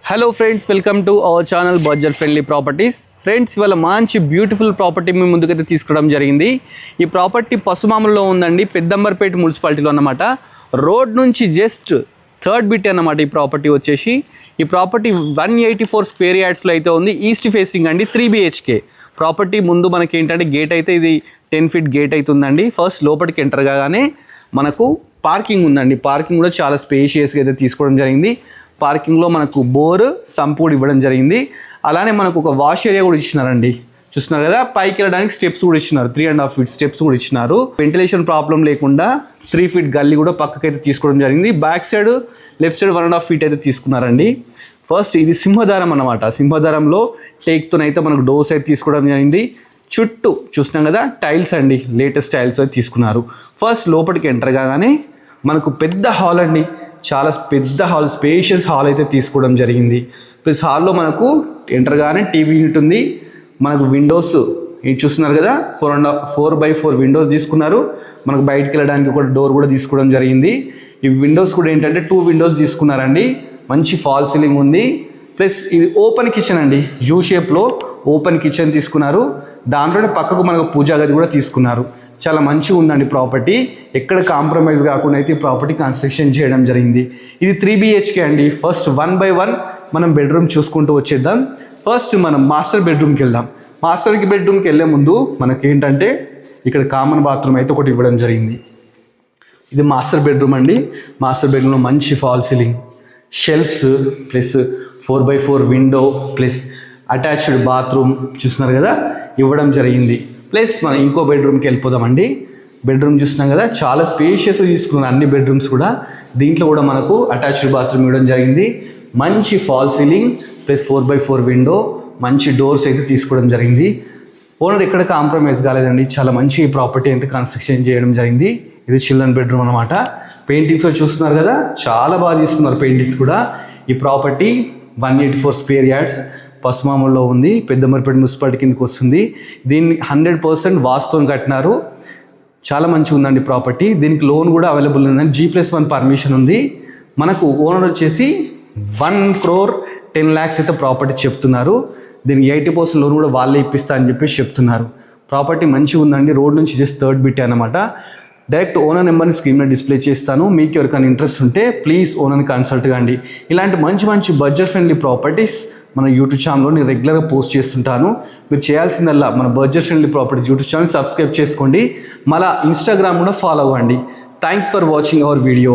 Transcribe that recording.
Hello friends, welcome to our channel budget friendly properties. Friends, ఇవాళ మంచి beautiful property మీ ముందుకైతే తీసుకోవడం జరిగింది. ఈ ప్రాపర్టీ పసుమాములలో ఉందండి, పెద్దంబర్పేట మున్సిపాలిటీలో అన్నమాట. రోడ్ నుంచి జస్ట్ థర్డ్ బిట్ అన్నమాట. ఈ ప్రాపర్టీ వచ్చేసి ఈ ప్రాపర్టీ 184 స్క్వేర్ యార్డ్స్లో అయితే ఉంది. ఈస్ట్ ఫేసింగ్ అండి, 3 BHK ప్రాపర్టీ. ముందు మనకి ఏంటంటే గేట్ అయితే ఇది 10 feet గేట్ అయితే ఉందండి. ఫస్ట్ లోపలికి ఎంటర్ కాగానే మనకు పార్కింగ్ ఉందండి. పార్కింగ్ కూడా చాలా స్పేషియస్గా అయితే తీసుకోవడం జరిగింది. పార్కింగ్లో మనకు బోర్ సంప్ కూడా ఇవ్వడం జరిగింది. అలానే మనకు ఒక వాష్ ఏరియా కూడా ఇచ్చినారండి. చూస్తున్నారు కదా, పైకి వెళ్ళడానికి స్టెప్స్ కూడా ఇచ్చినారు. 3.5 feet స్టెప్స్ కూడా ఇచ్చినారు. వెంటిలేషన్ ప్రాబ్లం లేకుండా 3 feet గల్లీ కూడా పక్కకైతే తీసుకోవడం జరిగింది. Back side left side 1.5 feet అయితే తీసుకున్నారండి. ఫస్ట్ ఇది సింహద్వారం అన్నమాట. సింహద్వారంలో టేక్తోనైతే మనకు డోర్స్ అయితే తీసుకోవడం జరిగింది. చుట్టూ చూస్తున్నాం కదా, టైల్స్ అండి, లేటెస్ట్ టైల్స్ అయితే తీసుకున్నారు. ఫస్ట్ లోపలికి ఎంటర్ కాగానే మనకు పెద్ద హాల్ అండి, చాలా పెద్ద హాల్, స్పేషియస్ హాల్ అయితే తీసుకోవడం జరిగింది. ప్లస్ హాల్లో మనకు ఎంటర్ కాగానే టీవీ యూనిట్ ఉంది. మనకు విండోస్ ఇది చూస్తున్నారు కదా, 4x4 విండోస్ తీసుకున్నారు. మనకు బయటకు వెళ్ళడానికి ఒక డోర్ కూడా తీసుకోవడం జరిగింది. ఈ విండోస్ కూడా ఏంటంటే 2 విండోస్ తీసుకున్నారండి. మంచి ఫాల్ సీలింగ్ ఉంది. ప్లస్ ఇది ఓపెన్ కిచెన్ అండి, యూ షేప్లో ఓపెన్ కిచెన్ తీసుకున్నారు. దాంట్లోనే పక్కకు మనకు పూజా గది కూడా తీసుకున్నారు. చాలా మంచిగా ఉందండి ప్రాపర్టీ. ఎక్కడ కాంప్రమైజ్ కాకుండా అయితే ఈ ప్రాపర్టీ కన్స్ట్రక్షన్ చేయడం జరిగింది. ఇది 3 BHK అండి. ఫస్ట్ 1 by 1 మనం బెడ్రూమ్ చూసుకుంటూ వచ్చేద్దాం. ఫస్ట్ మనం మాస్టర్ బెడ్రూమ్కి వెళ్దాం. మాస్టర్ బెడ్రూమ్కి వెళ్ళే ముందు మనకేంటంటే ఇక్కడ కామన్ బాత్రూమ్ అయితే ఒకటి ఇవ్వడం జరిగింది. ఇది మాస్టర్ బెడ్రూమ్ అండి. మాస్టర్ బెడ్రూమ్లో మంచి fall ceiling, shelves, plus 4x4 window, plus attached bathroom చూస్తున్నారు కదా ఇవ్వడం జరిగింది. ప్లస్ మనం ఇంకో బెడ్రూమ్కి వెళ్ళిపోదామండి. బెడ్రూమ్ చూస్తున్నాం కదా, చాలా స్పేషియస్గా తీసుకున్నాం అన్ని బెడ్రూమ్స్ కూడా. దీంట్లో కూడా మనకు అటాచ్డ్ బాత్రూమ్ ఇవ్వడం జరిగింది. మంచి fall ceiling plus 4x4 window, మంచి డోర్స్ అయితే తీసుకోవడం జరిగింది. ఓనర్ ఎక్కడ కాంప్రమైజ్ కాలేదండి. చాలా మంచి ప్రాపర్టీ అయితే కన్స్ట్రక్షన్ చేయడం జరిగింది. ఇది చిల్డ్రన్ బెడ్రూమ్ అనమాట. పెయింటింగ్స్ చూస్తున్నారు కదా, చాలా బాగా తీసుకున్నారు పెయింటింగ్స్ కూడా. ఈ ప్రాపర్టీ 184 స్క్వేర్ యార్డ్స్ పసుమాముల్లో ఉంది, పెద్దంబర్పేట మున్సిపాలిటీ కిందకి వస్తుంది. దీన్ని 100% వాస్తుతో కట్టినారు. చాలా మంచిగా ఉందండి ప్రాపర్టీ. దీనికి లోన్ కూడా అవైలబుల్ ఉందండి. G+1 పర్మిషన్ ఉంది. మనకు ఓనర్ వచ్చేసి 1,10 lakhs అయితే ప్రాపర్టీ చెప్తున్నారు. దీనికి 80% లోన్ కూడా వాళ్ళే ఇప్పిస్తా అని చెప్పేసి చెప్తున్నారు. ప్రాపర్టీ మంచిగా ఉందండి. రోడ్ నుంచి జస్ట్ థర్డ్ బిట్ అనమాట. డైరెక్ట్ ఓనర్ నెంబర్ని స్క్రీన్లో డిస్ప్లే చేస్తాను. మీకు ఎవరికైనా ఇంట్రెస్ట్ ఉంటే ప్లీజ్ ఓనర్ని కన్సల్ట్ కండి. ఇలాంటి మంచి మంచి బడ్జెట్ ఫ్రెండ్లీ ప్రాపర్టీస్ మన యూట్యూబ్ ఛానల్లో నేను రెగ్యులర్గా పోస్ట్ చేస్తుంటాను. మీరు చేయాల్సిందల్లా మన budget friendly properties YouTube channel subscribe చేసుకోండి. మళ్ళీ ఇన్స్టాగ్రామ్ కూడా ఫాలో అవ్వండి. Thanks for watching our video.